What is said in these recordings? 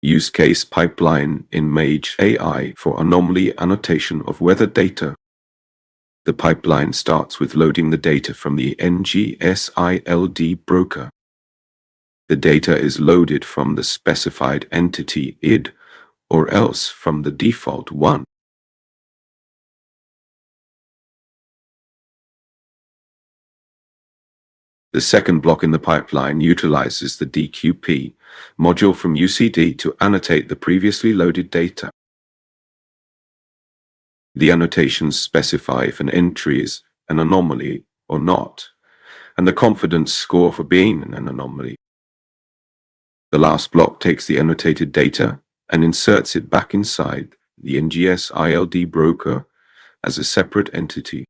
Use case pipeline in Mage.ai for anomaly annotation of weather data. The pipeline starts with loading the data from the NGSILD broker. The data is loaded from the specified entity id, or else from the default one. The second block in the pipeline utilizes the DQP module from UCD to annotate the previously loaded data. The annotations specify if an entry is an anomaly or not, and the confidence score for being an anomaly. The last block takes the annotated data and inserts it back inside the NGSILD broker as a separate entity.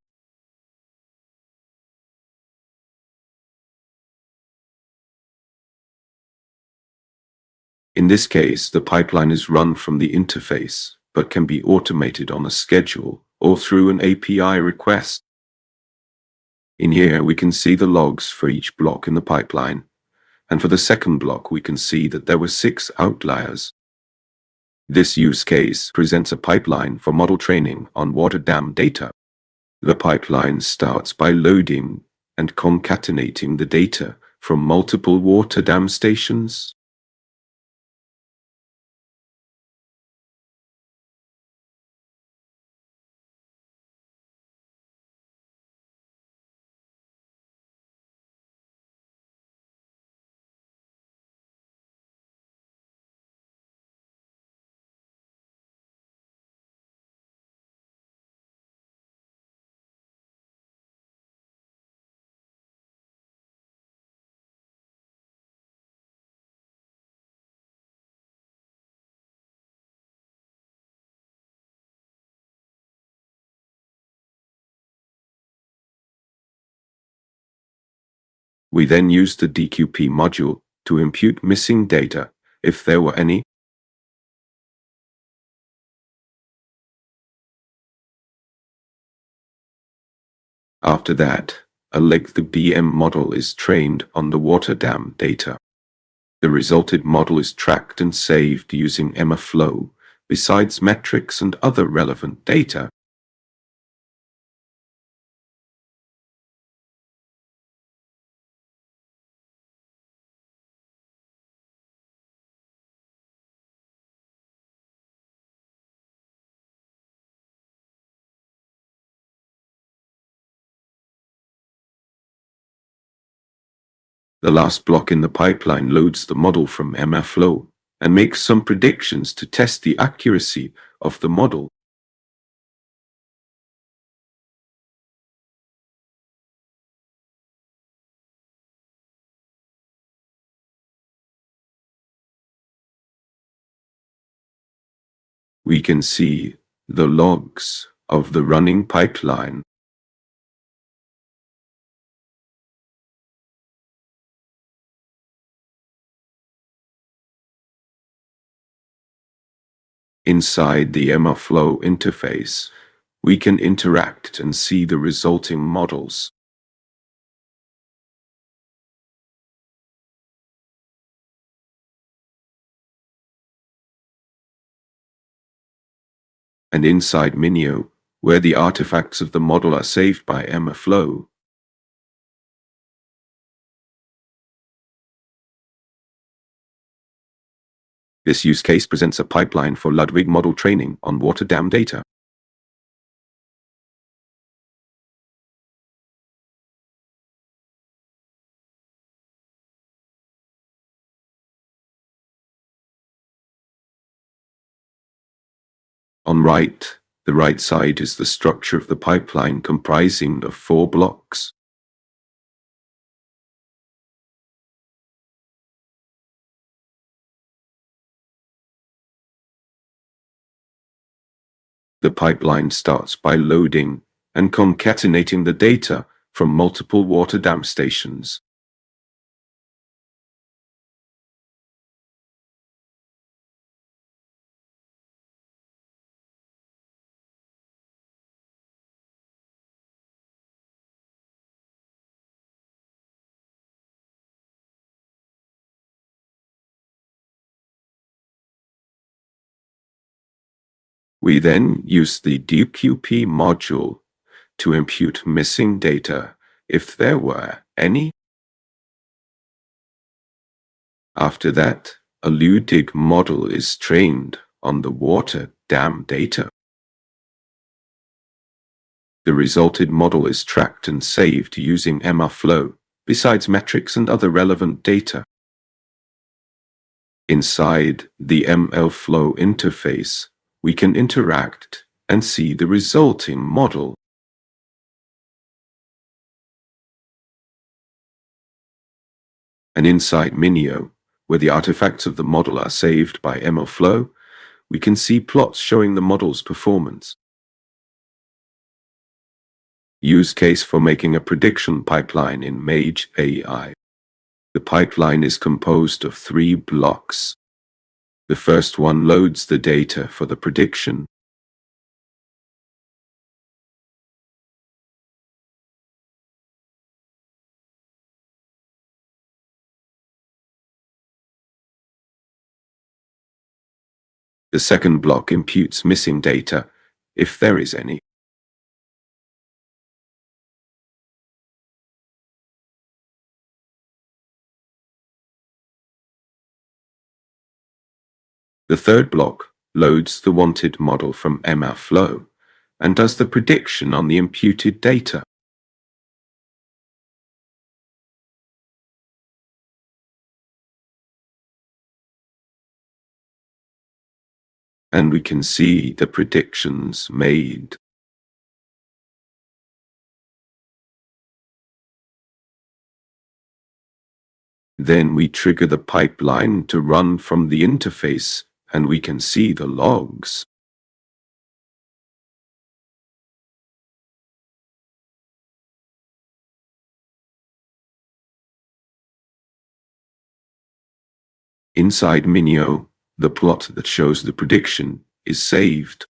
In this case, the pipeline is run from the interface, but can be automated on a schedule or through an API request. In here, we can see the logs for each block in the pipeline, and for the second block, we can see that there were 6 outliers. This use case presents a pipeline for model training on water dam data. The pipeline starts by loading and concatenating the data from multiple water dam stations. We then use the DQP module to impute missing data, if there were any. After that, a length BM model is trained on the water dam data. The resulted model is tracked and saved using MFlow, besides metrics and other relevant data. The last block in the pipeline loads the model from MFlow and makes some predictions to test the accuracy of the model. We can see the logs of the running pipeline. Inside the MFlow interface, we can interact and see the resulting models. And inside Minio, where the artifacts of the model are saved by MFlow, this use case presents a pipeline for Ludwig model training on water dam data. On the right side is the structure of the pipeline comprising of 4 blocks. The pipeline starts by loading and concatenating the data from multiple water dam stations. We then use the DQP module to impute missing data, if there were any. After that, a LUDIG model is trained on the water dam data. The resulted model is tracked and saved using MRflow, besides metrics and other relevant data. Inside the MLflow interface, we can interact and see the resulting model. And inside Minio, where the artifacts of the model are saved by MLflow, we can see plots showing the model's performance. Use case for making a prediction pipeline in Mage.ai. The pipeline is composed of 3 blocks. The first one loads the data for the prediction. The second block imputes missing data, if there is any. The third block loads the wanted model from MLflow and does the prediction on the imputed data. And we can see the predictions made. Then we trigger the pipeline to run from the interface, and we can see the logs. Inside Minio, the plot that shows the prediction is saved.